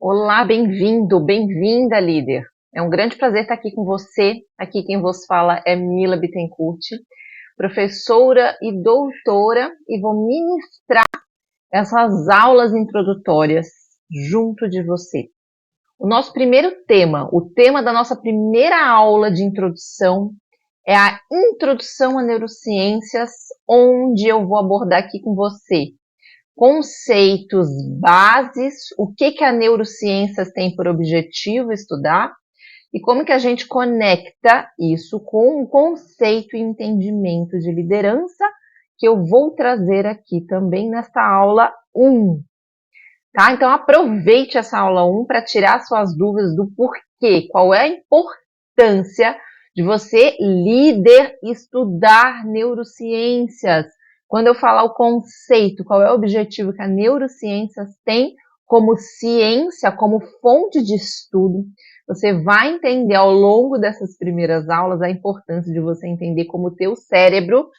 Olá, bem-vindo, bem-vinda, líder. É um grande prazer estar aqui com você. Aqui quem vos fala é Mila Bittencourt, professora e doutora, e vou ministrar essas aulas introdutórias junto de você. O nosso primeiro tema, o tema da nossa primeira aula de introdução é a introdução a neurociências, onde eu vou abordar aqui com você conceitos, bases, o que a neurociências tem por objetivo estudar e como que a gente conecta isso com um conceito e entendimento de liderança que eu vou trazer aqui também nesta aula 1. Tá? Então aproveite essa aula 1 para tirar suas dúvidas do porquê, qual é a importância de você, líder, estudar neurociências. Quando eu falar o conceito, qual é o objetivo que a neurociências tem como ciência, como fonte de estudo, você vai entender ao longo dessas primeiras aulas a importância de você entender como o teu cérebro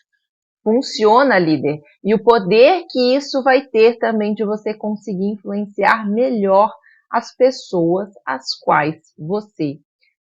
funciona, líder, e o poder que isso vai ter também de você conseguir influenciar melhor as pessoas as quais você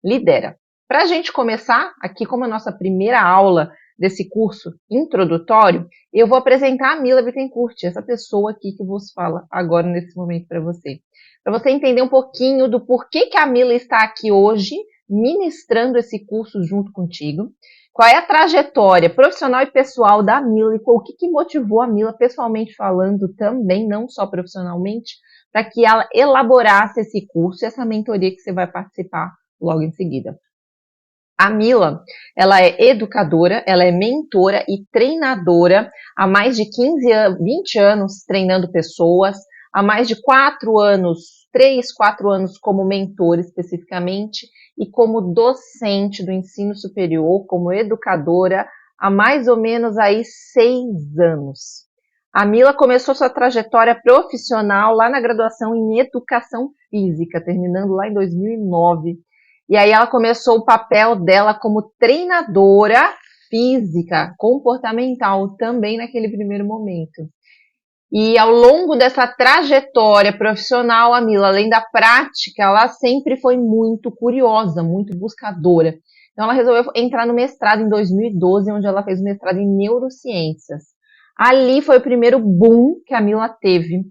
lidera. Para a gente começar, aqui como a nossa primeira aula desse curso introdutório, eu vou apresentar a Mila Bittencourt, essa pessoa aqui que vos fala agora nesse momento para você. Para você entender um pouquinho do porquê que a Mila está aqui hoje, ministrando esse curso junto contigo. Qual é a trajetória profissional e pessoal da Mila e o que motivou a Mila, pessoalmente falando também, não só profissionalmente, para que ela elaborasse esse curso e essa mentoria que você vai participar logo em seguida. A Mila, ela é educadora, ela é mentora e treinadora há mais de 20 anos treinando pessoas, há mais de 4 anos, 3, 4 anos como mentora especificamente e como docente do ensino superior, como educadora, há mais ou menos aí 6 anos. A Mila começou sua trajetória profissional lá na graduação em Educação Física, terminando lá em 2009. E aí ela começou o papel dela como treinadora física, comportamental, também naquele primeiro momento. E ao longo dessa trajetória profissional, a Mila, além da prática, ela sempre foi muito curiosa, muito buscadora. Então ela resolveu entrar no mestrado em 2012, onde ela fez o mestrado em neurociências. Ali foi o primeiro boom que a Mila teve,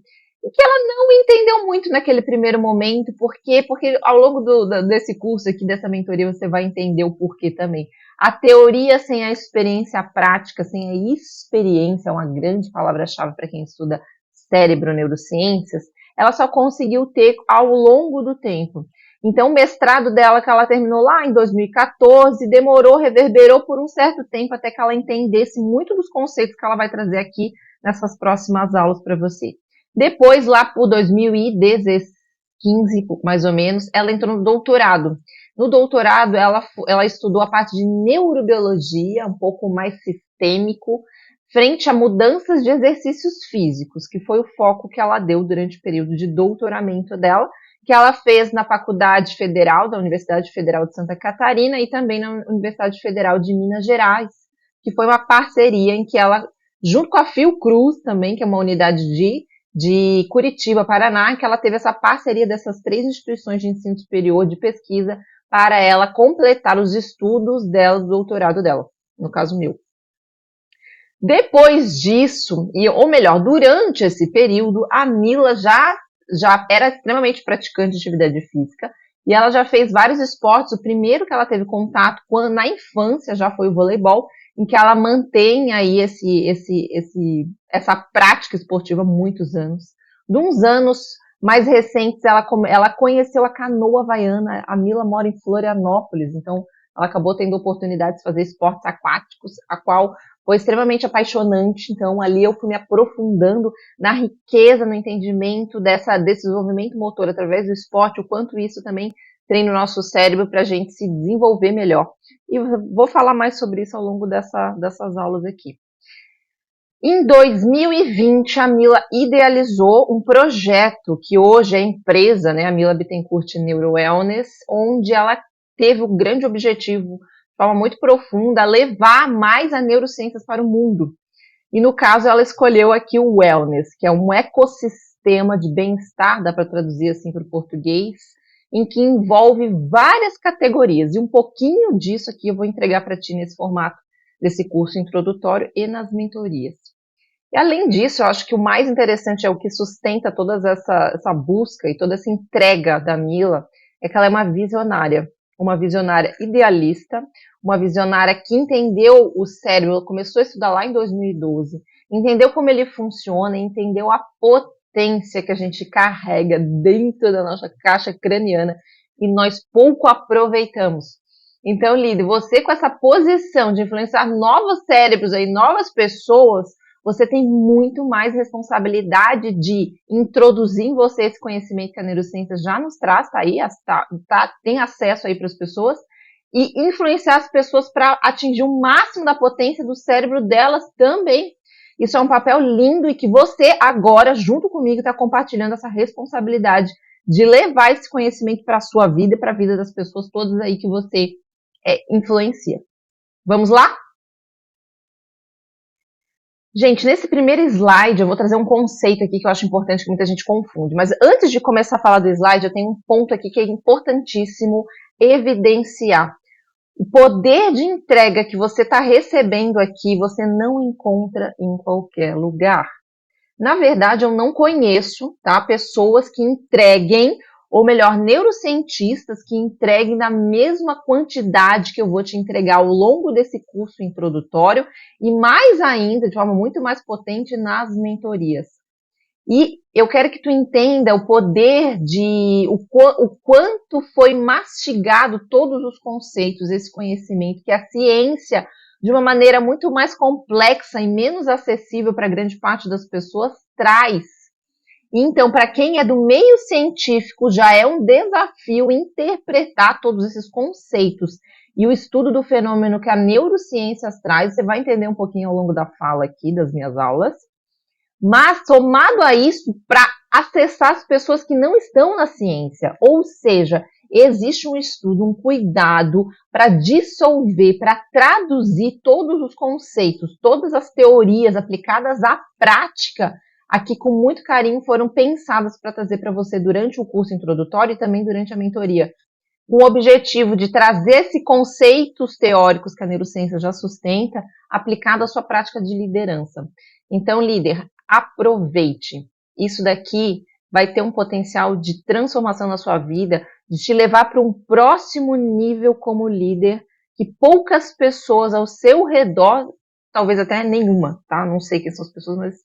e que ela não entendeu muito naquele primeiro momento. Por quê? Porque ao longo desse curso aqui, dessa mentoria, você vai entender o porquê também. A teoria sem a experiência prática, sem a experiência, é uma grande palavra-chave para quem estuda cérebro, neurociências, ela só conseguiu ter ao longo do tempo. Então, o mestrado dela, que ela terminou lá em 2014, demorou, reverberou por um certo tempo até que ela entendesse muito dos conceitos que ela vai trazer aqui nessas próximas aulas para você. Depois, lá por 2015, mais ou menos, ela entrou no doutorado. No doutorado, ela estudou a parte de neurobiologia, um pouco mais sistêmico, frente a mudanças de exercícios físicos, que foi o foco que ela deu durante o período de doutoramento dela, que ela fez na Faculdade Federal, da Universidade Federal de Santa Catarina, e também na Universidade Federal de Minas Gerais, que foi uma parceria em que ela, junto com a Fiocruz também, que é uma unidade de Curitiba, Paraná, que ela teve essa parceria dessas 3 instituições de ensino superior de pesquisa para ela completar os estudos dela, do doutorado dela, no caso meu. Depois disso, ou melhor, durante esse período, a Mila já era extremamente praticante de atividade física e ela já fez vários esportes. O primeiro que ela teve contato na infância já foi o voleibol, em que ela mantém aí essa prática esportiva há muitos anos. De uns anos mais recentes, ela conheceu a canoa havaiana. A Mila mora em Florianópolis, então ela acabou tendo oportunidade de fazer esportes aquáticos, a qual foi extremamente apaixonante. Então ali eu fui me aprofundando na riqueza, no entendimento desse desenvolvimento motor através do esporte, o quanto isso também treina o nosso cérebro para a gente se desenvolver melhor. E vou falar mais sobre isso ao longo dessas aulas aqui. Em 2020, a Mila idealizou um projeto que hoje é empresa, né, a Mila Bittencourt Neurowellness, onde ela teve o grande objetivo, de forma muito profunda, levar mais a neurociências para o mundo. E no caso, ela escolheu aqui o Wellness, que é um ecossistema sistema de bem-estar, dá para traduzir assim para o português, em que envolve várias categorias. E um pouquinho disso aqui eu vou entregar para ti nesse formato desse curso introdutório e nas mentorias. E além disso, eu acho que o mais interessante é o que sustenta toda essa busca e toda essa entrega da Mila, é que ela é uma visionária idealista, uma visionária que entendeu o cérebro, ela começou a estudar lá em 2012, entendeu como ele funciona, entendeu a potência que a gente carrega dentro da nossa caixa craniana e nós pouco aproveitamos. Então, Lide, você com essa posição de influenciar novos cérebros aí, novas pessoas, você tem muito mais responsabilidade de introduzir em você esse conhecimento que a neurociência já nos traz, tá aí, tem acesso aí para as pessoas, e influenciar as pessoas para atingir o máximo da potência do cérebro delas também. Isso é um papel lindo e que você agora, junto comigo, está compartilhando essa responsabilidade de levar esse conhecimento para a sua vida e para a vida das pessoas todas aí que você influencia. Vamos lá? Gente, nesse primeiro slide eu vou trazer um conceito aqui que eu acho importante, que muita gente confunde. Mas antes de começar a falar do slide, eu tenho um ponto aqui que é importantíssimo evidenciar. O poder de entrega que você está recebendo aqui, você não encontra em qualquer lugar. Na verdade, eu não conheço, tá, pessoas que entreguem, ou melhor, neurocientistas que entreguem na mesma quantidade que eu vou te entregar ao longo desse curso introdutório e mais ainda, de forma muito mais potente, nas mentorias. E eu quero que tu entenda o poder o quanto foi mastigado todos os conceitos, esse conhecimento, que a ciência, de uma maneira muito mais complexa e menos acessível para grande parte das pessoas, traz. Então, para quem é do meio científico, já é um desafio interpretar todos esses conceitos. E o estudo do fenômeno que a neurociência traz, você vai entender um pouquinho ao longo da fala aqui, das minhas aulas. Mas, somado a isso, para acessar as pessoas que não estão na ciência, ou seja, existe um estudo, um cuidado para dissolver, para traduzir todos os conceitos, todas as teorias aplicadas à prática, aqui com muito carinho foram pensadas para trazer para você durante o curso introdutório e também durante a mentoria, com o objetivo de trazer esses conceitos teóricos que a neurociência já sustenta, aplicado à sua prática de liderança. Então, líder, aproveite. Isso daqui vai ter um potencial de transformação na sua vida, de te levar para um próximo nível como líder, que poucas pessoas ao seu redor, talvez até nenhuma, tá? Não sei quem são as pessoas, mas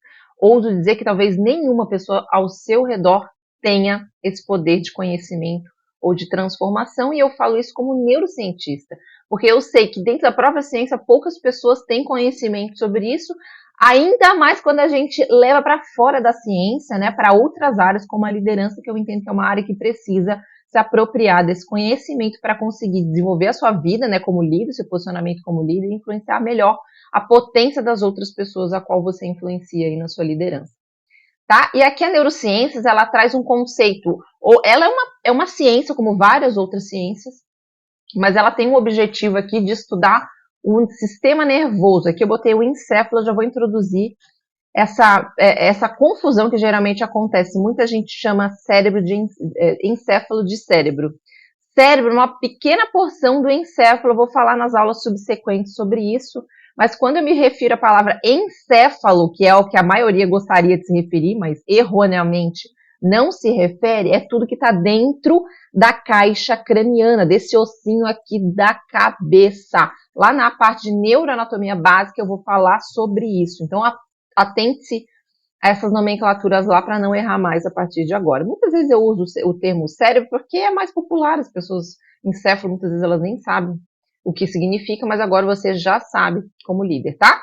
ouso dizer que talvez nenhuma pessoa ao seu redor tenha esse poder de conhecimento ou de transformação, e eu falo isso como neurocientista, porque eu sei que dentro da própria ciência poucas pessoas têm conhecimento sobre isso, ainda mais quando a gente leva para fora da ciência, né, para outras áreas, como a liderança, que eu entendo que é uma área que precisa se apropriar desse conhecimento para conseguir desenvolver a sua vida, né, como líder, seu posicionamento como líder, e influenciar melhor a potência das outras pessoas a qual você influencia aí na sua liderança. Tá? E aqui a neurociências, ela traz um conceito, ou ela é uma ciência, como várias outras ciências, mas ela tem um objetivo aqui de estudar o sistema nervoso. Aqui eu botei o encéfalo, já vou introduzir essa confusão que geralmente acontece. Muita gente chama encéfalo de cérebro. Cérebro é uma pequena porção do encéfalo, eu vou falar nas aulas subsequentes sobre isso, mas quando eu me refiro à palavra encéfalo, que é o que a maioria gostaria de se referir, mas erroneamente não se refere, é tudo que está dentro da caixa craniana, desse ossinho aqui da cabeça. Lá na parte de neuroanatomia básica eu vou falar sobre isso. Então, atente-se a essas nomenclaturas lá para não errar mais a partir de agora. Muitas vezes eu uso o termo cérebro porque é mais popular, as pessoas encéfalo, muitas vezes elas nem sabem o que significa, mas agora você já sabe como líder, tá?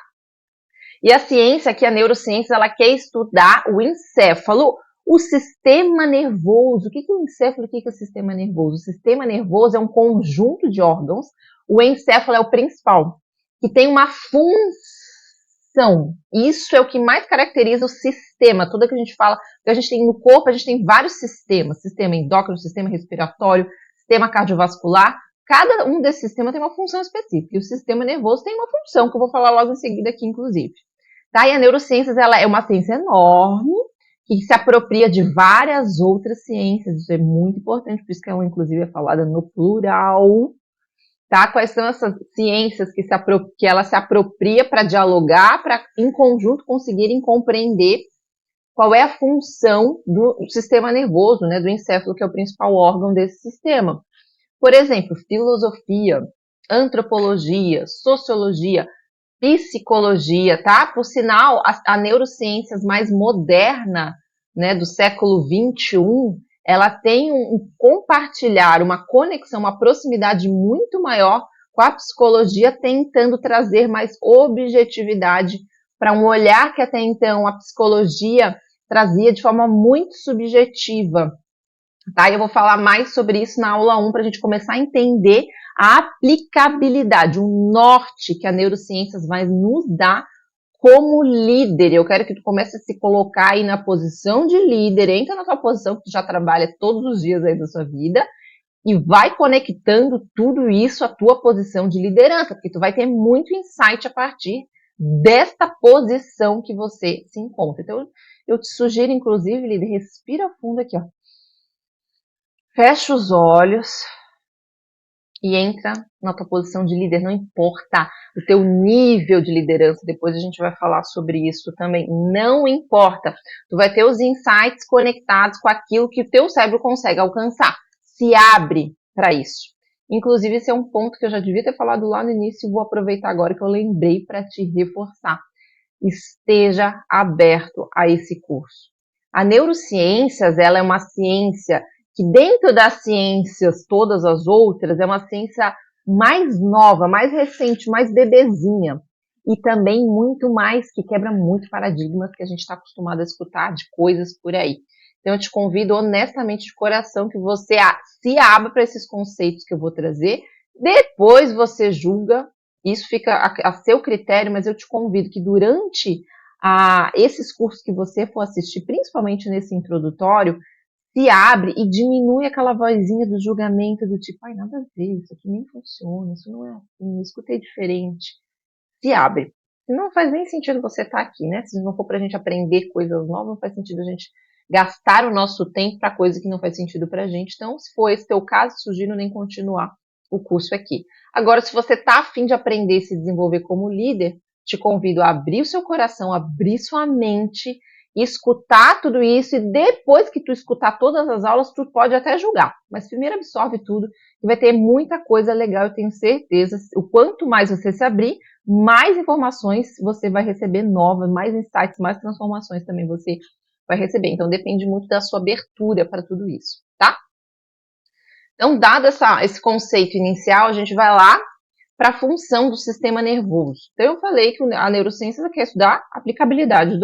E a ciência, aqui a neurociência, ela quer estudar o encéfalo, o sistema nervoso. O que é o encéfalo? O que é o sistema nervoso? O sistema nervoso é um conjunto de órgãos, o encéfalo é o principal, que tem uma função. Isso é o que mais caracteriza o sistema. Tudo que a gente fala, que a gente tem no corpo, a gente tem vários sistemas. Sistema endócrino, sistema respiratório, sistema cardiovascular. Cada um desses sistemas tem uma função específica. E o sistema nervoso tem uma função, que eu vou falar logo em seguida aqui, inclusive. Tá? E a neurociências, ela é uma ciência enorme, que se apropria de várias outras ciências. Isso é muito importante, por isso que ela, inclusive, é falada no plural. Tá? Quais são essas ciências que ela se apropria para dialogar, para, em conjunto, conseguirem compreender qual é a função do sistema nervoso, né, do encéfalo, que é o principal órgão desse sistema. Por exemplo, filosofia, antropologia, sociologia, psicologia, tá? Por sinal, a neurociências mais moderna, né, do século XXI, ela tem um compartilhar, uma conexão, uma proximidade muito maior com a psicologia, tentando trazer mais objetividade para um olhar que até então a psicologia trazia de forma muito subjetiva. Tá? Eu vou falar mais sobre isso na aula 1 para a gente começar a entender a aplicabilidade, o norte que a neurociências vai nos dar como líder. Eu quero que tu comece a se colocar aí na posição de líder, entra na tua posição que tu já trabalha todos os dias aí da sua vida e vai conectando tudo isso à tua posição de liderança, porque tu vai ter muito insight a partir desta posição que você se encontra. Então, eu te sugiro, inclusive, líder, respira fundo aqui, ó. Fecha os olhos e entra na tua posição de líder, não importa o teu nível de liderança, depois a gente vai falar sobre isso também, não importa, tu vai ter os insights conectados com aquilo que o teu cérebro consegue alcançar, se abre para isso. Inclusive, esse é um ponto que eu já devia ter falado lá no início e vou aproveitar agora que eu lembrei para te reforçar. Esteja aberto a esse curso. A neurociências, ela é uma ciência que dentro das ciências, todas as outras, é uma ciência mais nova, mais recente, mais bebezinha. E também muito mais, que quebra muito paradigmas que a gente está acostumado a escutar de coisas por aí. Então eu te convido honestamente de coração que você se abra para esses conceitos que eu vou trazer. Depois você julga, isso fica a seu critério, mas eu te convido que durante esses cursos que você for assistir, principalmente nesse introdutório, se abre e diminui aquela vozinha do julgamento do tipo, ai, nada a ver, isso aqui nem funciona, isso não é assim, eu escutei diferente. Se abre. Não faz nem sentido você estar aqui, né? Se não for pra gente aprender coisas novas, não faz sentido a gente gastar o nosso tempo para coisa que não faz sentido pra gente. Então, se for esse teu caso, sugiro nem continuar o curso aqui. Agora, se você tá afim de aprender e se desenvolver como líder, te convido a abrir o seu coração, abrir sua mente, escutar tudo isso e depois que tu escutar todas as aulas, tu pode até julgar. Mas primeiro absorve tudo e vai ter muita coisa legal, eu tenho certeza. O quanto mais você se abrir, mais informações você vai receber novas, mais insights, mais transformações também você vai receber. Então depende muito da sua abertura para tudo isso, tá? Então, dado esse conceito inicial, a gente vai lá para a função do sistema nervoso. Então, eu falei que a neurociência quer estudar a aplicabilidade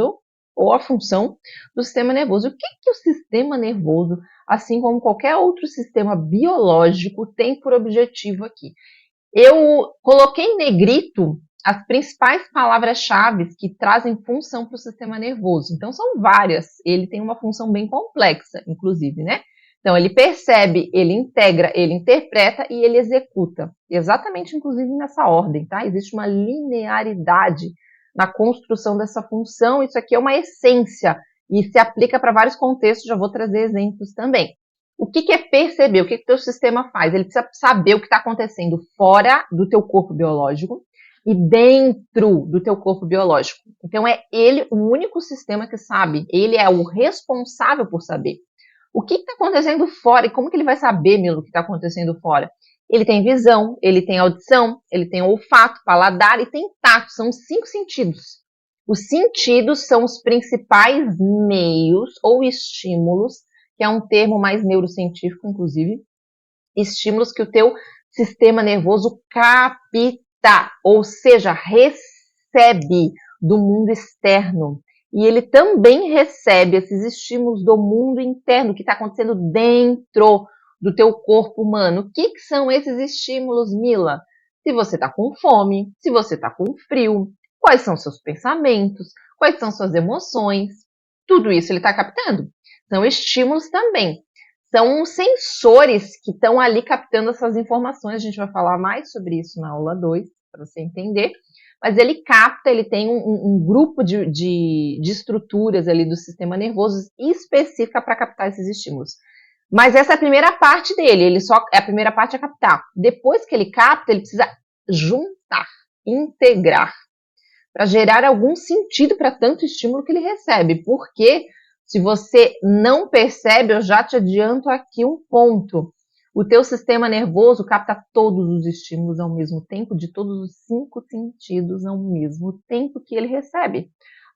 ou a função do sistema nervoso. O que o sistema nervoso, assim como qualquer outro sistema biológico, tem por objetivo aqui? Eu coloquei em negrito as principais palavras-chave que trazem função para o sistema nervoso. Então, são várias. Ele tem uma função bem complexa, inclusive, né? Então, ele percebe, ele integra, ele interpreta e ele executa. Exatamente, inclusive, nessa ordem, tá? Existe uma linearidade na construção dessa função. Isso aqui é uma essência e se aplica para vários contextos. Já vou trazer exemplos também. O que é perceber? O que o teu sistema faz? Ele precisa saber o que está acontecendo fora do teu corpo biológico e dentro do teu corpo biológico. Então, é ele o único sistema que sabe. Ele é o responsável por saber. O que está acontecendo fora? E como que ele vai saber, Milo, o que está acontecendo fora? Ele tem visão, ele tem audição, ele tem olfato, paladar e tem tato. São 5 sentidos. Os sentidos são os principais meios ou estímulos, que é um termo mais neurocientífico, inclusive, estímulos que o teu sistema nervoso capta, ou seja, recebe do mundo externo. E ele também recebe esses estímulos do mundo interno, que está acontecendo dentro do teu corpo humano. O que são esses estímulos, Mila? Se você está com fome, se você está com frio, quais são seus pensamentos, quais são suas emoções, tudo isso ele está captando. São estímulos também. São sensores que estão ali captando essas informações. A gente vai falar mais sobre isso na aula 2, para você entender. mas ele capta, ele tem um grupo de estruturas ali do sistema nervoso específica para captar esses estímulos. Mas essa é a primeira parte dele, a primeira parte é captar. Depois que ele capta, ele precisa juntar, integrar, para gerar algum sentido para tanto estímulo que ele recebe. Porque se você não percebe, eu já te adianto aqui um ponto. O teu sistema nervoso capta todos os estímulos ao mesmo tempo, de todos os 5 sentidos ao mesmo tempo que ele recebe.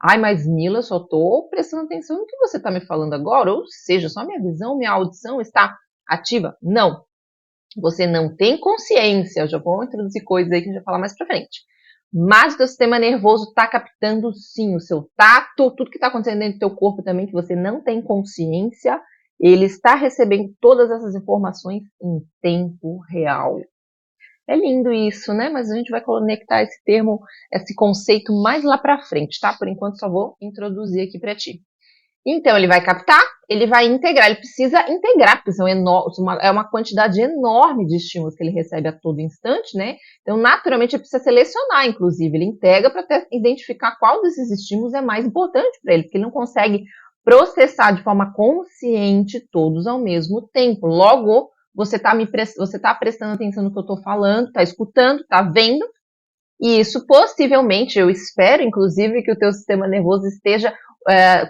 Ai, mas Mila, eu só estou prestando atenção no que você está me falando agora, ou seja, só minha visão, minha audição está ativa? Não. Você não tem consciência, eu já vou introduzir coisas aí que a gente vai falar mais pra frente. Mas o teu sistema nervoso está captando sim o seu tato, tudo que está acontecendo dentro do teu corpo também, que você não tem consciência, ele está recebendo todas essas informações em tempo real. É lindo isso, né? Mas a gente vai conectar esse termo, esse conceito mais lá pra frente, tá? Por enquanto só vou introduzir aqui para ti. Então, ele vai captar, ele vai integrar, ele precisa integrar, porque é uma quantidade enorme de estímulos que ele recebe a todo instante, né? Então, naturalmente, ele precisa selecionar, inclusive, ele integra para identificar qual desses estímulos é mais importante para ele, porque ele não consegue processar de forma consciente todos ao mesmo tempo. Logo, você tá prestando atenção no que eu estou falando, está escutando, está vendo, e isso possivelmente, eu espero, inclusive, que o teu sistema nervoso esteja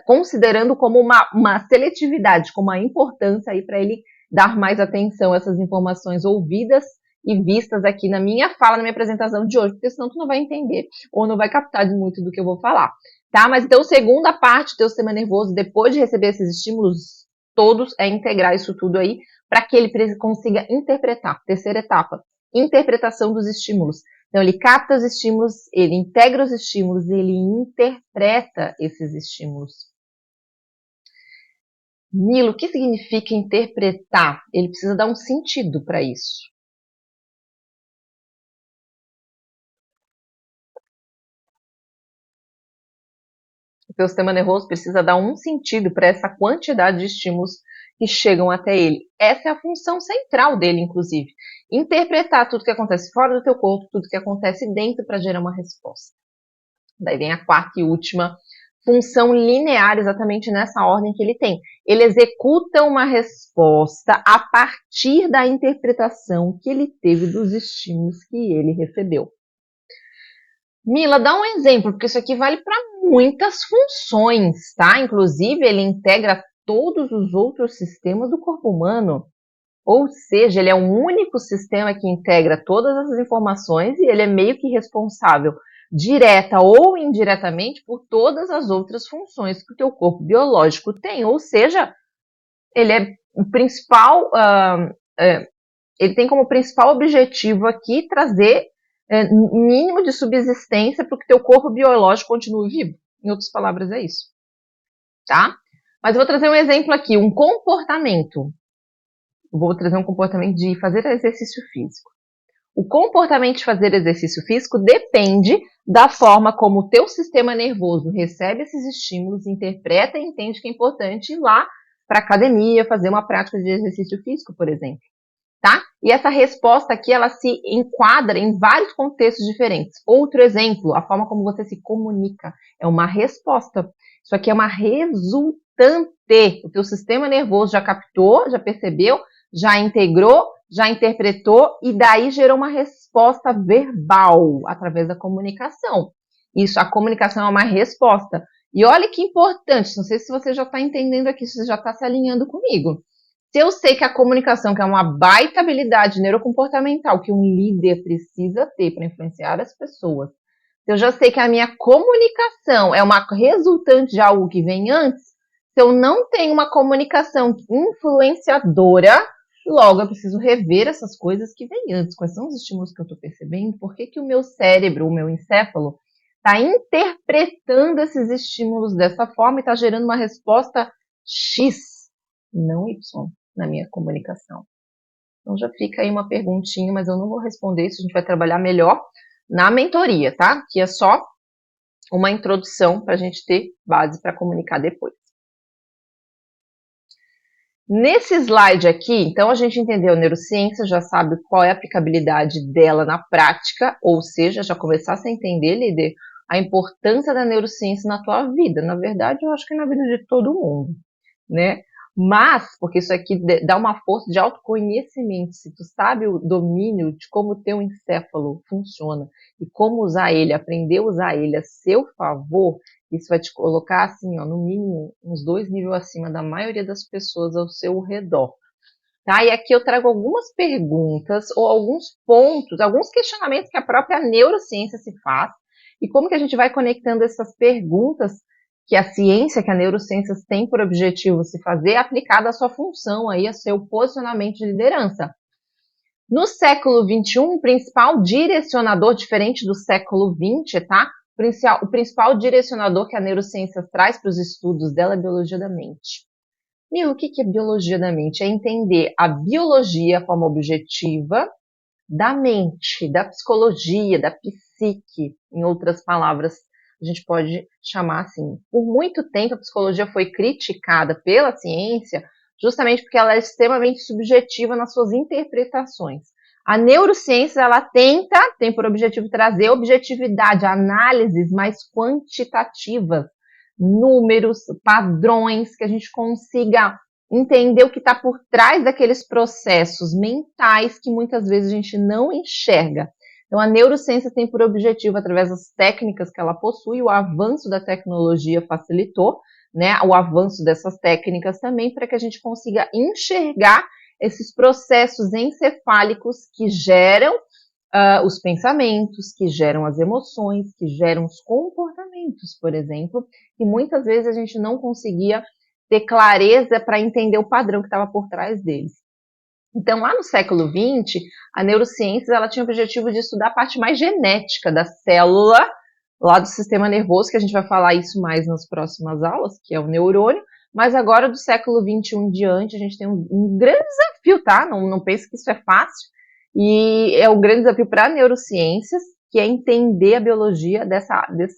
considerando como uma seletividade, como uma importância aí para ele dar mais atenção a essas informações ouvidas e vistas aqui na minha fala, na minha apresentação de hoje, porque senão tu não vai entender ou não vai captar muito do que eu vou falar, tá? Mas então, segunda parte do teu sistema nervoso, depois de receber esses estímulos todos, é integrar isso tudo aí para que ele consiga interpretar. Terceira etapa, interpretação dos estímulos. Então, ele capta os estímulos, ele integra os estímulos e ele interpreta esses estímulos. Milo, o que significa interpretar? Ele precisa dar um sentido para isso. O teu sistema nervoso precisa dar um sentido para essa quantidade de estímulos que chegam até ele. Essa é a função central dele, inclusive. Interpretar tudo que acontece fora do teu corpo, tudo que acontece dentro para gerar uma resposta. Daí vem a quarta e última função linear, exatamente nessa ordem que ele tem. Ele executa uma resposta a partir da interpretação que ele teve dos estímulos que ele recebeu. Mila, dá um exemplo, porque isso aqui vale para muitas funções, tá? Inclusive, ele integra todos os outros sistemas do corpo humano. Ou seja, ele é um único sistema que integra todas essas informações e ele é meio que responsável, direta ou indiretamente, por todas as outras funções que o teu corpo biológico tem. Ou seja, ele é o principal, ele tem como principal objetivo aqui trazer mínimo de subsistência para que teu corpo biológico continue vivo. Em outras palavras, é isso, tá? Mas eu vou trazer um exemplo aqui, um comportamento. Vou trazer um comportamento de fazer exercício físico. O comportamento de fazer exercício físico depende da forma como o teu sistema nervoso recebe esses estímulos, interpreta e entende que é importante ir lá para a academia, fazer uma prática de exercício físico, por exemplo. Tá? E essa resposta aqui, ela se enquadra em vários contextos diferentes. Outro exemplo, a forma como você se comunica é uma resposta. Isso aqui é uma resultante. O teu sistema nervoso já captou, já percebeu, já integrou, já interpretou e daí gerou uma resposta verbal através da comunicação. Isso, a comunicação é uma resposta. E olha que importante, não sei se você já está entendendo aqui, se você já está se alinhando comigo. Se eu sei que a comunicação, que é uma baita habilidade neurocomportamental que um líder precisa ter para influenciar as pessoas, se eu já sei que a minha comunicação é uma resultante de algo que vem antes, se eu não tenho uma comunicação influenciadora, logo eu preciso rever essas coisas que vêm antes. Quais são os estímulos que eu estou percebendo? Por que o meu cérebro, o meu encéfalo, está interpretando esses estímulos dessa forma e está gerando uma resposta X, não Y, na minha comunicação? Então já fica aí uma perguntinha, mas eu não vou responder isso, a gente vai trabalhar melhor na mentoria, tá? Que é só uma introdução para a gente ter base para comunicar depois. Nesse slide aqui, então a gente entendeu a neurociência, já sabe qual é a aplicabilidade dela na prática, ou seja, já começasse a entender, líder, a importância da neurociência na tua vida. Na verdade, eu acho que na vida de todo mundo, né? Mas, porque isso aqui dá uma força de autoconhecimento, se tu sabe o domínio de como o teu encéfalo funciona e como usar ele, aprender a usar ele a seu favor, isso vai te colocar, assim, ó, no mínimo, uns 2 níveis acima da maioria das pessoas ao seu redor. Tá? E aqui eu trago algumas perguntas ou alguns pontos, alguns questionamentos que a própria neurociência se faz e como que a gente vai conectando essas perguntas que a ciência, que a neurociência tem por objetivo se fazer, aplicada à sua função, aí, a seu posicionamento de liderança. No século XXI, o principal direcionador, diferente do século XX, tá? O principal direcionador que a neurociência traz para os estudos dela é a biologia da mente. E o que é biologia da mente? É entender a biologia, a forma objetiva, da mente, da psicologia, da psique, em outras palavras, a gente pode chamar assim. Por muito tempo, a psicologia foi criticada pela ciência justamente porque ela é extremamente subjetiva nas suas interpretações. A neurociência, ela tem por objetivo trazer objetividade, análises mais quantitativas, números, padrões, que a gente consiga entender o que está por trás daqueles processos mentais que muitas vezes a gente não enxerga. Então, a neurociência tem por objetivo, através das técnicas que ela possui, o avanço da tecnologia facilitou, né, o avanço dessas técnicas também, para que a gente consiga enxergar esses processos encefálicos que geram os pensamentos, que geram as emoções, que geram os comportamentos, por exemplo, que muitas vezes a gente não conseguia ter clareza para entender o padrão que estava por trás deles. Então, lá no século XX, a neurociência ela tinha o objetivo de estudar a parte mais genética da célula, lá do sistema nervoso, que a gente vai falar isso mais nas próximas aulas, que é o neurônio, mas agora do século XXI em diante, a gente tem um grande desafio, tá? Não pense que isso é fácil, e é um grande desafio para neurociências, que é entender a biologia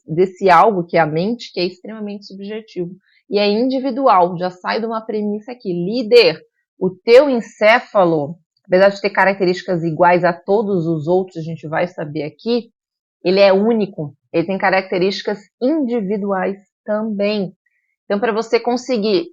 desse algo que é a mente, que é extremamente subjetivo e é individual. Já sai de uma premissa aqui, líder, o teu encéfalo, apesar de ter características iguais a todos os outros, a gente vai saber aqui, ele é único, ele tem características individuais também. Então, para você conseguir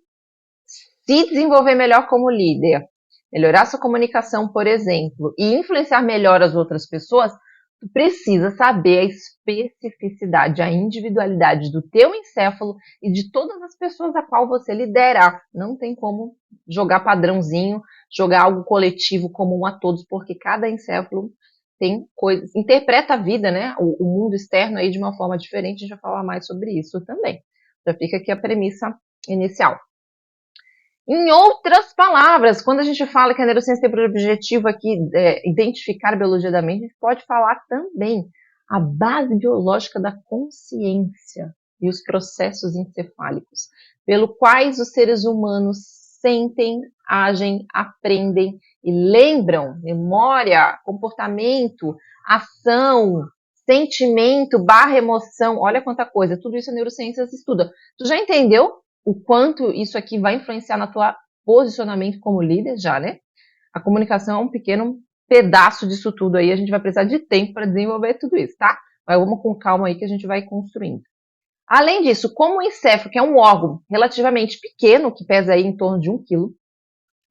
se desenvolver melhor como líder, melhorar sua comunicação, por exemplo, e influenciar melhor as outras pessoas, tu precisa saber a especificidade, a individualidade do teu encéfalo e de todas as pessoas a qual você liderar. Não tem como jogar padrãozinho, jogar algo coletivo comum a todos, porque cada encéfalo tem coisas, interpreta a vida, né? O mundo externo aí de uma forma diferente, a gente vai falar mais sobre isso também. Já fica aqui a premissa inicial. Em outras palavras, quando a gente fala que a neurociência tem por objetivo aqui identificar a biologia da mente, a gente pode falar também a base biológica da consciência e os processos encefálicos, pelo quais os seres humanos sentem, agem, aprendem e lembram, memória, comportamento, ação, sentimento, barra emoção, olha quanta coisa, tudo isso a neurociência estuda. Tu já entendeu o quanto isso aqui vai influenciar no teu posicionamento como líder já, né? A comunicação é um pequeno pedaço disso tudo aí, a gente vai precisar de tempo para desenvolver tudo isso, tá? Mas vamos com calma aí que a gente vai construindo. Além disso, como o encéfalo, que é um órgão relativamente pequeno, que pesa aí em torno de 1 quilo,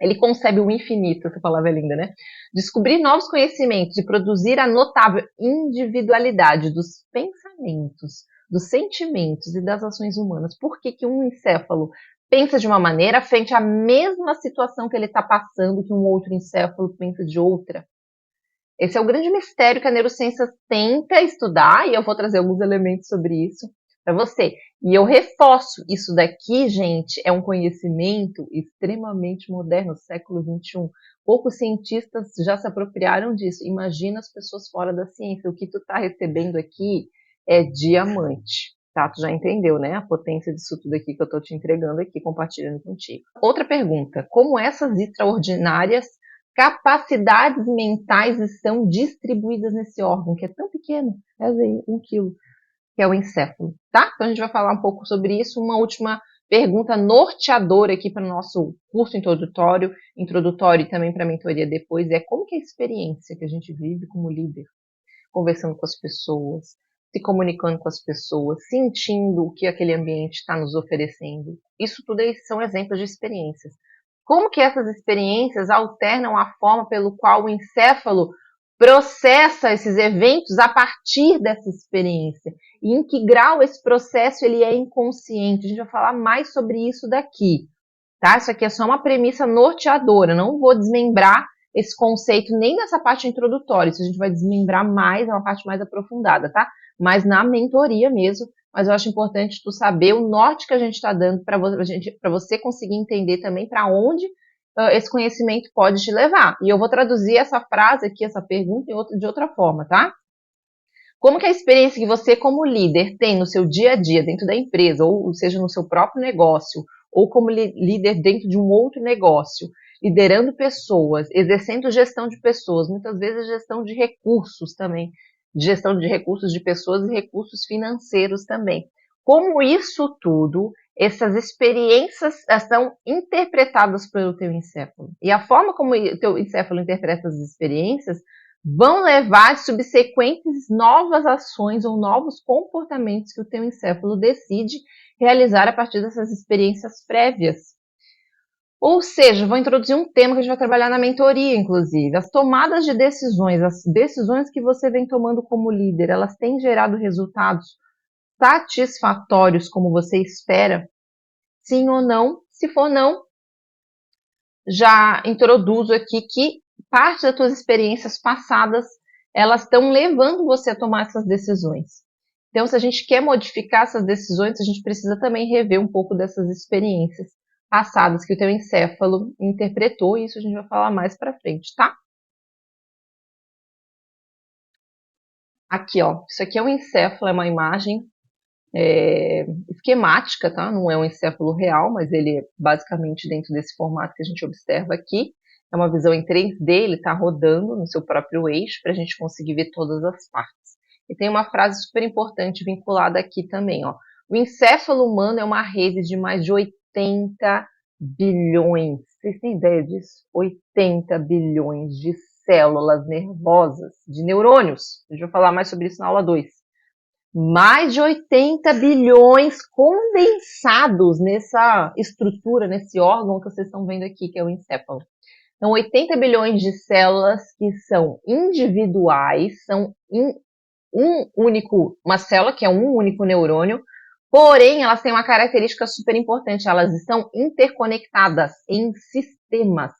ele concebe o infinito, essa palavra é linda, né? Descobrir novos conhecimentos e produzir a notável individualidade dos pensamentos, dos sentimentos e das ações humanas. Por que um encéfalo pensa de uma maneira frente à mesma situação que ele está passando que um outro encéfalo pensa de outra? Esse é o grande mistério que a neurociência tenta estudar e eu vou trazer alguns elementos sobre isso para você. E eu reforço, isso daqui, gente, é um conhecimento extremamente moderno, século XXI. Poucos cientistas já se apropriaram disso. Imagina as pessoas fora da ciência. O que tu está recebendo aqui é diamante. Tá? Tu já entendeu, né? A potência disso tudo aqui que eu estou te entregando aqui, compartilhando contigo. Outra pergunta. Como essas extraordinárias capacidades mentais estão distribuídas nesse órgão, que é tão pequeno, é 1 quilo, que é o encéfalo, tá? Então a gente vai falar um pouco sobre isso. Uma última pergunta norteadora aqui para o nosso curso introdutório e também para a mentoria depois é como que é a experiência que a gente vive como líder, conversando com as pessoas, se comunicando com as pessoas, sentindo o que aquele ambiente está nos oferecendo. Isso tudo aí são exemplos de experiências. Como que essas experiências alternam a forma pelo qual o encéfalo processa esses eventos a partir dessa experiência? E em que grau esse processo ele é inconsciente? A gente vai falar mais sobre isso daqui, tá? Isso aqui é só uma premissa norteadora, não vou desmembrar esse conceito nem nessa parte introdutória, isso a gente vai desmembrar mais, é uma parte mais aprofundada, tá? Mas na mentoria mesmo, mas eu acho importante tu saber o norte que a gente está dando para você conseguir entender também para onde esse conhecimento pode te levar. E eu vou traduzir essa frase aqui, essa pergunta de outra forma, tá? Como que a experiência que você como líder tem no seu dia a dia dentro da empresa, ou seja, no seu próprio negócio, ou como líder dentro de um outro negócio, liderando pessoas, exercendo gestão de pessoas, muitas vezes gestão de recursos também, gestão de recursos de pessoas e recursos financeiros também. Como isso tudo, essas experiências são interpretadas pelo teu encéfalo. E a forma como o teu encéfalo interpreta as experiências vão levar subsequentes novas ações ou novos comportamentos que o teu encéfalo decide realizar a partir dessas experiências prévias. Ou seja, vou introduzir um tema que a gente vai trabalhar na mentoria, inclusive. As tomadas de decisões, as decisões que você vem tomando como líder, elas têm gerado resultados satisfatórios como você espera? Sim ou não? Se for não, já introduzo aqui que parte das tuas experiências passadas, elas estão levando você a tomar essas decisões. Então, se a gente quer modificar essas decisões, a gente precisa também rever um pouco dessas experiências passadas que o teu encéfalo interpretou, e isso a gente vai falar mais para frente, tá? Aqui, ó, isso aqui é um encéfalo, é uma imagem esquemática, tá? Não é um encéfalo real, mas ele é basicamente dentro desse formato que a gente observa aqui. É uma visão em 3D, ele está rodando no seu próprio eixo para a gente conseguir ver todas as partes. E tem uma frase super importante vinculada aqui também, ó. O encéfalo humano é uma rede de mais de 80 bilhões. Vocês têm ideia disso? 80 bilhões de células nervosas, de neurônios. A gente vai falar mais sobre isso na aula 2. Mais de 80 bilhões condensados nessa estrutura, nesse órgão que vocês estão vendo aqui, que é o encéfalo. Então, 80 bilhões de células que são individuais, são uma célula que é um único neurônio, porém, elas têm uma característica super importante, elas estão interconectadas em sistemas.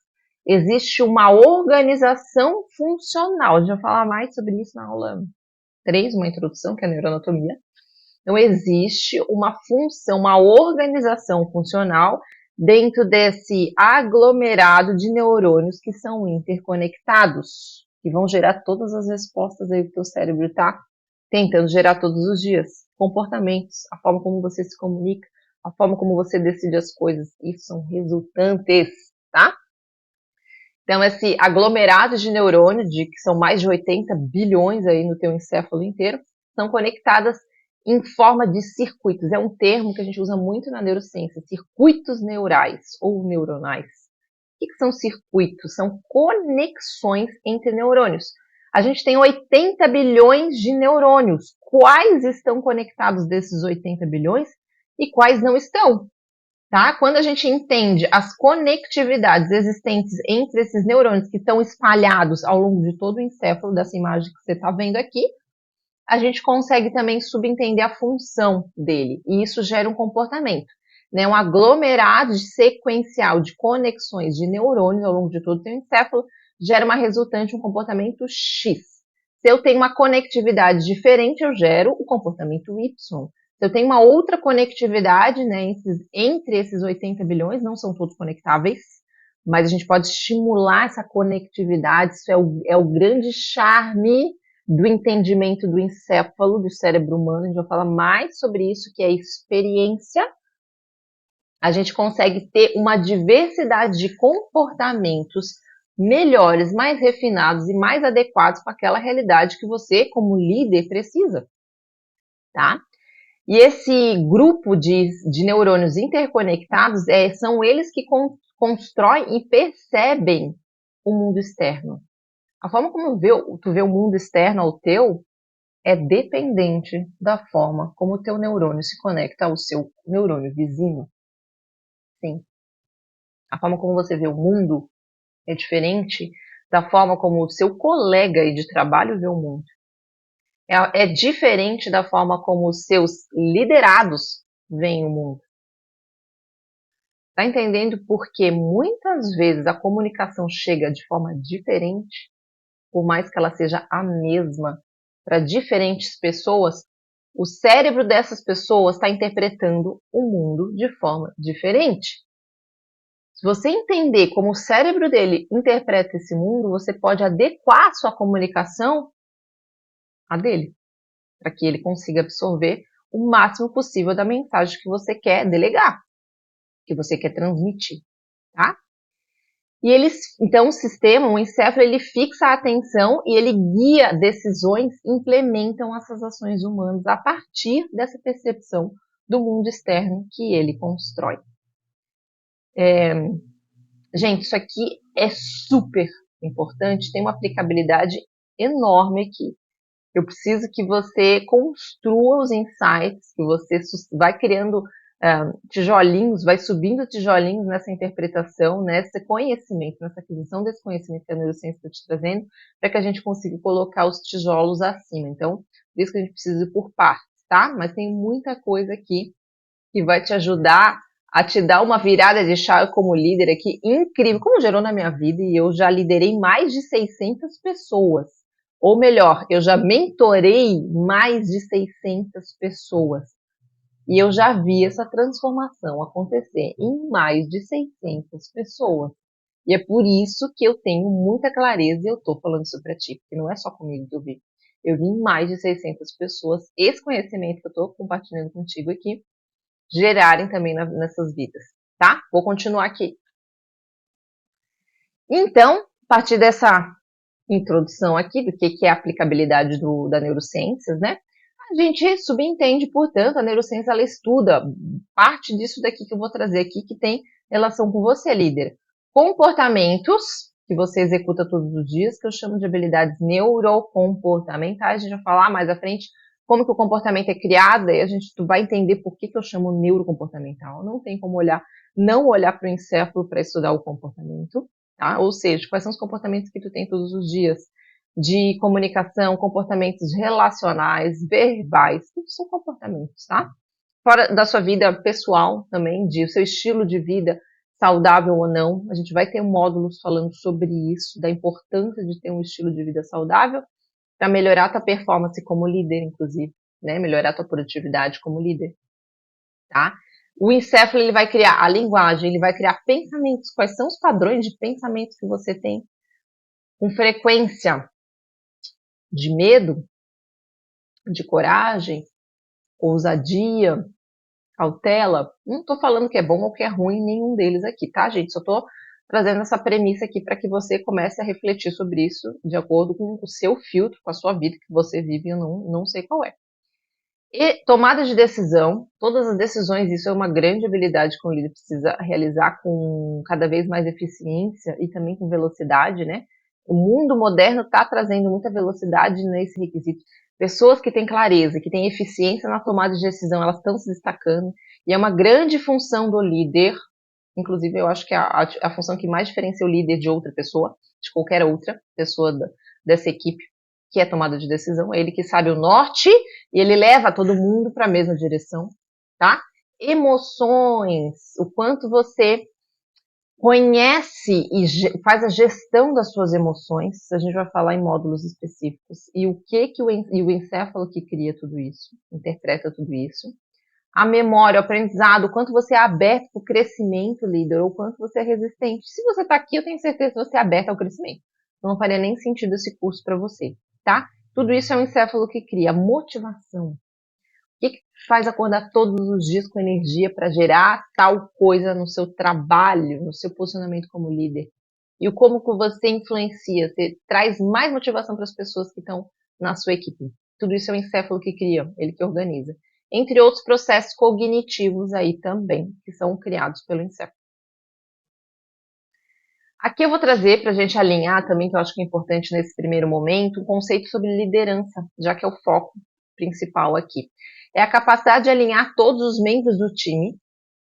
Existe uma organização funcional, a gente vai falar mais sobre isso na aula 3, uma introdução, que é a neuroanatomia. Então, existe uma função, uma organização funcional dentro desse aglomerado de neurônios que são interconectados, que vão gerar todas as respostas aí que o teu cérebro está tentando gerar todos os dias. Comportamentos, a forma como você se comunica, a forma como você decide as coisas, isso são resultantes, tá? Então, esse aglomerado de neurônios, que são mais de 80 bilhões aí no teu encéfalo inteiro, são conectadas em forma de circuitos. É um termo que a gente usa muito na neurociência, circuitos neurais ou neuronais. O que são circuitos? São conexões entre neurônios. A gente tem 80 bilhões de neurônios. Quais estão conectados desses 80 bilhões e quais não estão? Tá? Quando a gente entende as conectividades existentes entre esses neurônios que estão espalhados ao longo de todo o encéfalo, dessa imagem que você está vendo aqui, a gente consegue também subentender a função dele, e isso gera um comportamento, né? Um aglomerado sequencial de conexões de neurônios ao longo de todo o seu encéfalo gera uma resultante, um comportamento X. Se eu tenho uma conectividade diferente, eu gero o comportamento Y. Se eu tenho uma outra conectividade, né, entre esses 80 bilhões, não são todos conectáveis, mas a gente pode estimular essa conectividade, isso é o grande charme do entendimento do encéfalo, do cérebro humano, a gente vai falar mais sobre isso, que é a experiência. A gente consegue ter uma diversidade de comportamentos melhores, mais refinados e mais adequados para aquela realidade que você, como líder, precisa, tá? E esse grupo de neurônios interconectados são eles que constroem e percebem o mundo externo. A forma como tu vê o mundo externo ao teu é dependente da forma como o teu neurônio se conecta ao seu neurônio vizinho. Sim. A forma como você vê o mundo é diferente da forma como o seu colega de trabalho vê o mundo. É diferente da forma como os seus liderados veem o mundo. Tá entendendo por que muitas vezes a comunicação chega de forma diferente, por mais que ela seja a mesma para diferentes pessoas, o cérebro dessas pessoas está interpretando o mundo de forma diferente. Se você entender como o cérebro dele interpreta esse mundo, você pode adequar a sua comunicação à dele, para que ele consiga absorver o máximo possível da mensagem que você quer delegar, que você quer transmitir, tá? E então o sistema, o encéfalo, ele fixa a atenção e ele guia decisões, implementam essas ações humanas a partir dessa percepção do mundo externo que ele constrói. Gente, isso aqui é super importante, tem uma aplicabilidade enorme aqui. Eu preciso que você construa os insights, que você vai criando tijolinhos, vai subindo tijolinhos nessa interpretação, nesse conhecimento, nessa aquisição desse conhecimento que a neurociência está te trazendo, para que a gente consiga colocar os tijolos acima. Então, por isso que a gente precisa ir por partes, tá? Mas tem muita coisa aqui que vai te ajudar a te dar uma virada de chave como líder aqui incrível, como gerou na minha vida, e eu já liderei mais de 600 pessoas. Ou melhor, eu já mentorei mais de 600 pessoas. E eu já vi essa transformação acontecer em mais de 600 pessoas. E é por isso que eu tenho muita clareza e eu estou falando isso para ti, porque não é só comigo que eu vi. Eu vi em mais de 600 pessoas esse conhecimento que eu estou compartilhando contigo aqui gerarem também nessas vidas, tá? Vou continuar aqui. Então, a partir dessa introdução aqui do que é a aplicabilidade da neurociências, né? A gente subentende, portanto, a neurociência ela estuda parte disso daqui que eu vou trazer aqui que tem relação com você, líder. Comportamentos que você executa todos os dias, que eu chamo de habilidades neurocomportamentais. A gente vai falar mais à frente como que o comportamento é criado, e tu vai entender por que eu chamo neurocomportamental. Não tem como não olhar para o encéfalo para estudar o comportamento, tá? Ou seja, quais são os comportamentos que tu tem todos os dias de comunicação, comportamentos relacionais, verbais, tudo são comportamentos, tá? Fora da sua vida pessoal também, de o seu estilo de vida saudável ou não. A gente vai ter módulos falando sobre isso, da importância de ter um estilo de vida saudável para melhorar a tua performance como líder, inclusive, né? Melhorar a tua produtividade como líder, tá? O encéfalo ele vai criar a linguagem, ele vai criar pensamentos. Quais são os padrões de pensamentos que você tem com frequência? De medo, de coragem, ousadia, cautela. Não estou falando que é bom ou que é ruim nenhum deles aqui, tá, gente? Só estou trazendo essa premissa aqui para que você comece a refletir sobre isso de acordo com o seu filtro, com a sua vida que você vive, eu não sei qual é. E tomada de decisão, todas as decisões, isso é uma grande habilidade que o líder precisa realizar com cada vez mais eficiência e também com velocidade, né? O mundo moderno está trazendo muita velocidade nesse requisito. Pessoas que têm clareza, que têm eficiência na tomada de decisão, elas estão se destacando. E é uma grande função do líder, inclusive eu acho que é a função que mais diferencia o líder de outra pessoa, de qualquer outra pessoa dessa equipe, que é tomada de decisão, é ele que sabe o norte e ele leva todo mundo para a mesma direção, tá? Emoções, o quanto você conhece e faz a gestão das suas emoções, a gente vai falar em módulos específicos, e o encéfalo que cria tudo isso, interpreta tudo isso. A memória, o aprendizado, o quanto você é aberto para o crescimento, líder, ou o quanto você é resistente. Se você está aqui, eu tenho certeza que você é aberto ao crescimento. Não faria nem sentido esse curso para você, tá? Tudo isso é um encéfalo que cria motivação. O que faz acordar todos os dias com energia para gerar tal coisa no seu trabalho, no seu posicionamento como líder? E o como que você influencia, você traz mais motivação para as pessoas que estão na sua equipe. Tudo isso é o encéfalo que cria, ele que organiza. entre outros processos cognitivos aí também, que são criados pelo encéfalo. Aqui eu vou trazer para a gente alinhar também, que eu acho que é importante nesse primeiro momento, um conceito sobre liderança, já que é o foco principal aqui. É a capacidade de alinhar todos os membros do time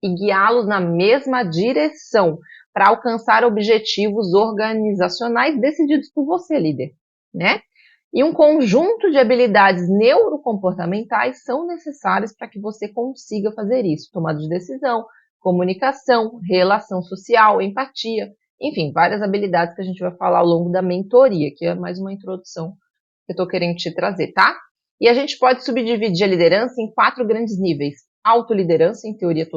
e guiá-los na mesma direção para alcançar objetivos organizacionais decididos por você, líder, né? E um conjunto de habilidades neurocomportamentais são necessárias para que você consiga fazer isso. Tomada de decisão, comunicação, relação social, empatia, enfim, várias habilidades que a gente vai falar ao longo da mentoria, que é mais uma introdução que eu estou querendo te trazer, tá? E a gente pode subdividir a liderança em 4 grandes níveis. Autoliderança, em teoria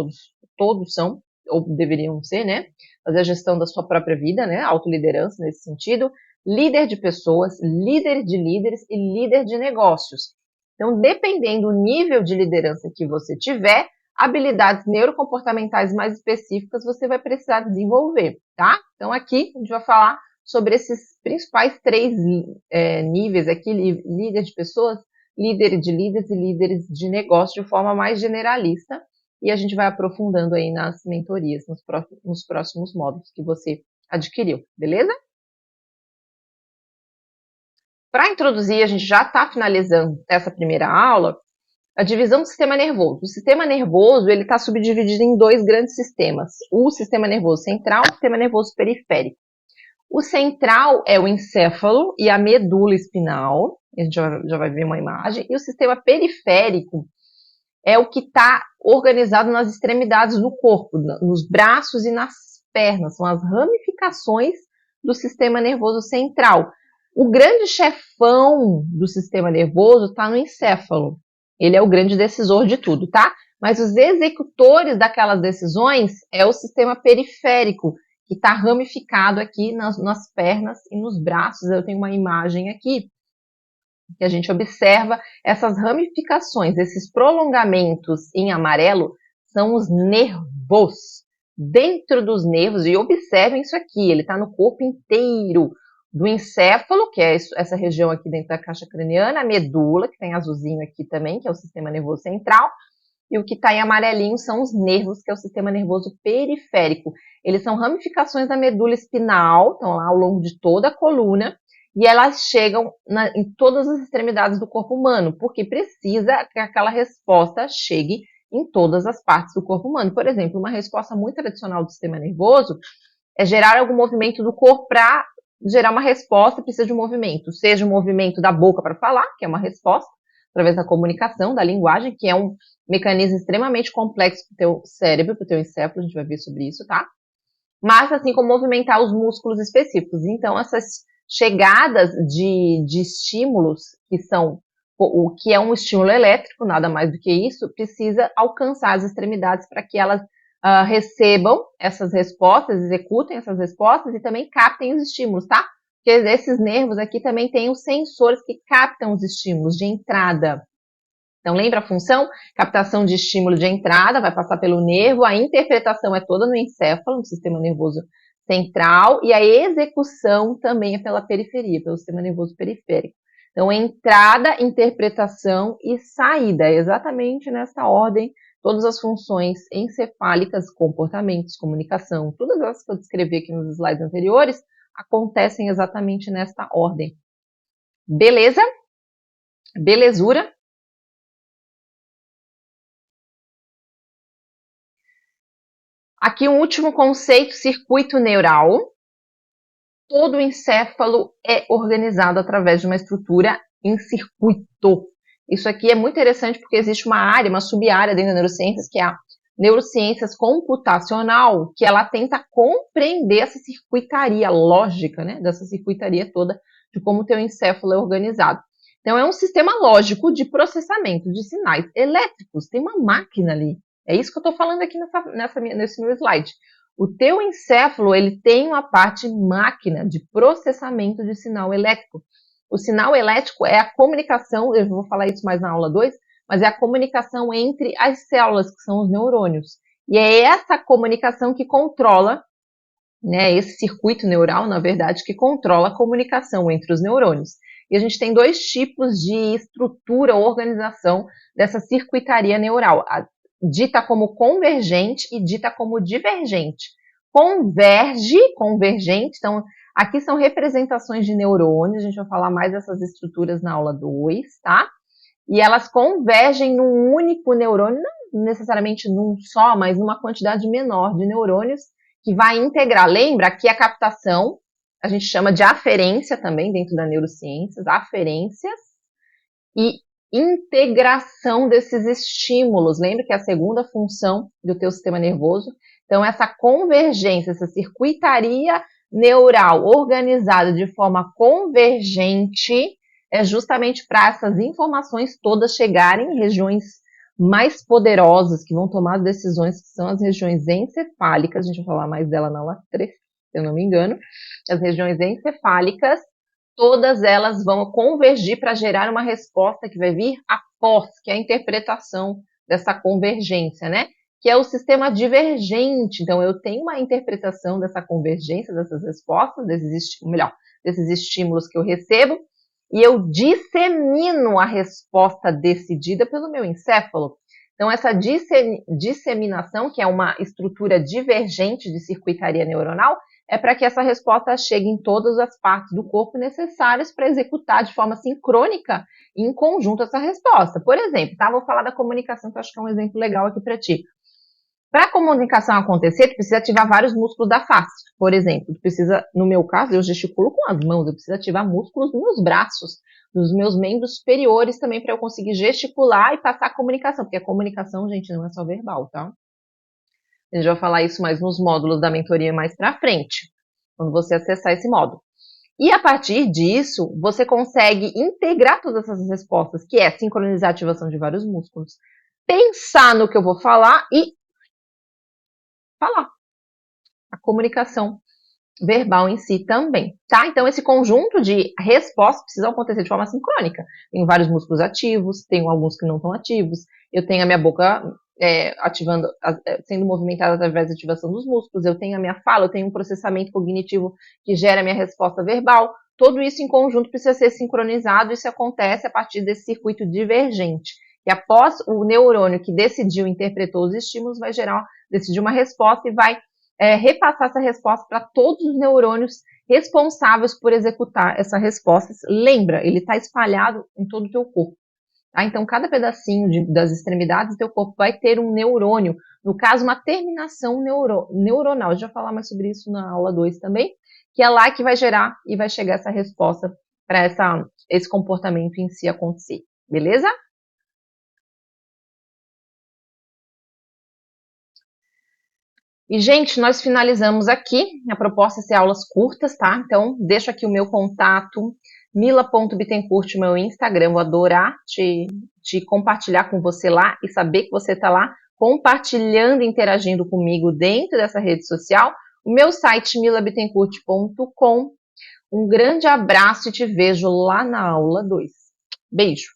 todos são, ou deveriam ser, né? Fazer a gestão da sua própria vida, né? Autoliderança nesse sentido. Líder de pessoas, líder de líderes e líder de negócios. Então, dependendo do nível de liderança que você tiver, habilidades neurocomportamentais mais específicas você vai precisar desenvolver, tá? Então, aqui a gente vai falar sobre esses principais 3 níveis aqui, líder de pessoas, líder de líderes e líderes de negócio de forma mais generalista, e a gente vai aprofundando aí nas mentorias, nos próximos módulos que você adquiriu, beleza? Para introduzir, a gente já está finalizando essa primeira aula, a divisão do sistema nervoso. O sistema nervoso ele está subdividido em 2 grandes sistemas, o sistema nervoso central e o sistema nervoso periférico. O central é o encéfalo e a medula espinal, a gente já vai ver uma imagem, e o sistema periférico é o que está organizado nas extremidades do corpo, nos braços e nas pernas, são as ramificações do sistema nervoso central. O grande chefão do sistema nervoso está no encéfalo, ele é o grande decisor de tudo, tá? Mas os executores daquelas decisões é o sistema periférico, que está ramificado aqui nas pernas e nos braços. Eu tenho uma imagem aqui que a gente observa essas ramificações, esses prolongamentos em amarelo são os nervos. Dentro dos nervos, e observem isso aqui, ele está no corpo inteiro, do encéfalo, que é essa região aqui dentro da caixa craniana, a medula, que tem azulzinho aqui também, que é o sistema nervoso central, e o que está em amarelinho são os nervos, que é o sistema nervoso periférico. Eles são ramificações da medula espinal, estão lá ao longo de toda a coluna, e elas chegam em todas as extremidades do corpo humano, porque precisa que aquela resposta chegue em todas as partes do corpo humano. Por exemplo, uma resposta muito tradicional do sistema nervoso é gerar algum movimento do corpo para gerar uma resposta, precisa de um movimento, seja um movimento da boca para falar, que é uma resposta, através da comunicação, da linguagem, que é um mecanismo extremamente complexo para o teu cérebro, para o teu encéfalo, a gente vai ver sobre isso, tá? Mas assim como movimentar os músculos específicos. Então, essas chegadas de estímulos, que são o que é um estímulo elétrico, nada mais do que isso, precisa alcançar as extremidades para que elas recebam essas respostas, executem essas respostas e também captem os estímulos, tá? Porque esses nervos aqui também têm os sensores que captam os estímulos de entrada. Então, lembra a função? Captação de estímulo de entrada, vai passar pelo nervo, a interpretação é toda no encéfalo, no sistema nervoso central, e a execução também é pela periferia, pelo sistema nervoso periférico. Então, entrada, interpretação e saída, é exatamente nessa ordem, todas as funções encefálicas, comportamentos, comunicação, todas as que eu descrevi aqui nos slides anteriores, acontecem exatamente nesta ordem. Beleza? Belezura? Aqui um último conceito, circuito neural. Todo o encéfalo é organizado através de uma estrutura em circuito. Isso aqui é muito interessante porque existe uma área, uma sub-área dentro da neurociências, que é a neurociências computacional, que ela tenta compreender essa circuitaria lógica, né, dessa circuitaria toda, de como o teu encéfalo é organizado. Então, é um sistema lógico de processamento de sinais elétricos. Tem uma máquina ali. É isso que eu estou falando aqui nesse meu slide. O teu encéfalo, ele tem uma parte máquina de processamento de sinal elétrico. O sinal elétrico é a comunicação, eu vou falar isso mais na aula 2, mas é a comunicação entre as células, que são os neurônios. E é essa comunicação que controla, né, esse circuito neural, na verdade, que controla a comunicação entre os neurônios. E a gente tem dois tipos de estrutura ou organização dessa circuitaria neural, dita como convergente e dita como divergente. Convergente, então aqui são representações de neurônios, a gente vai falar mais dessas estruturas na aula 2, tá? E elas convergem num único neurônio, não necessariamente num só, mas numa quantidade menor de neurônios que vai integrar. Lembra que a captação, a gente chama de aferência também dentro da neurociências, aferências e integração desses estímulos. Lembra que é a segunda função do teu sistema nervoso. Então, essa convergência, essa circuitaria neural organizada de forma convergente é justamente para essas informações todas chegarem em regiões mais poderosas, que vão tomar decisões, que são as regiões encefálicas. A gente vai falar mais dela na aula 3, se eu não me engano. As regiões encefálicas, todas elas vão convergir para gerar uma resposta que vai vir após, que é a interpretação dessa convergência, né? Que é o sistema divergente. Então, eu tenho uma interpretação dessa convergência, dessas respostas, desses estímulos que eu recebo, e eu dissemino a resposta decidida pelo meu encéfalo. Então, essa disseminação, que é uma estrutura divergente de circuitaria neuronal, é para que essa resposta chegue em todas as partes do corpo necessárias para executar de forma sincrônica e em conjunto essa resposta. Por exemplo, tá? Vou falar da comunicação, que eu acho que é um exemplo legal aqui para ti. Para a comunicação acontecer, tu precisa ativar vários músculos da face, por exemplo. Tu precisa, no meu caso, eu gesticulo com as mãos, eu preciso ativar músculos dos meus braços, dos meus membros superiores também, para eu conseguir gesticular e passar a comunicação, porque a comunicação, gente, não é só verbal, tá? A gente vai falar isso mais nos módulos da mentoria mais para frente, quando você acessar esse módulo. E a partir disso, você consegue integrar todas essas respostas, que é sincronizar a ativação de vários músculos, pensar no que eu vou falar e falar. A comunicação verbal em si também, tá? Então, esse conjunto de respostas precisa acontecer de forma sincrônica. Tenho vários músculos ativos, tenho alguns que não estão ativos, eu tenho a minha boca ativando, sendo movimentada através da ativação dos músculos, eu tenho a minha fala, eu tenho um processamento cognitivo que gera a minha resposta verbal. Todo isso em conjunto precisa ser sincronizado, isso acontece a partir desse circuito divergente. E após o neurônio que decidiu, interpretou os estímulos, vai decidir uma resposta e vai repassar essa resposta para todos os neurônios responsáveis por executar essa resposta. Lembra, ele está espalhado em todo o teu corpo. Tá? Então, cada pedacinho das extremidades do teu corpo vai ter um neurônio, no caso, uma terminação neuronal. A gente vai falar mais sobre isso na aula 2 também, que é lá que vai gerar e vai chegar essa resposta para esse comportamento em si acontecer. Beleza? E, gente, nós finalizamos aqui. A proposta é ser aulas curtas, tá? Então, deixo aqui o meu contato, mila.bittencourt, o meu Instagram. Vou adorar te compartilhar com você lá e saber que você está lá compartilhando, interagindo comigo dentro dessa rede social. O meu site, milabittencourt.com. Um grande abraço e te vejo lá na aula 2. Beijo!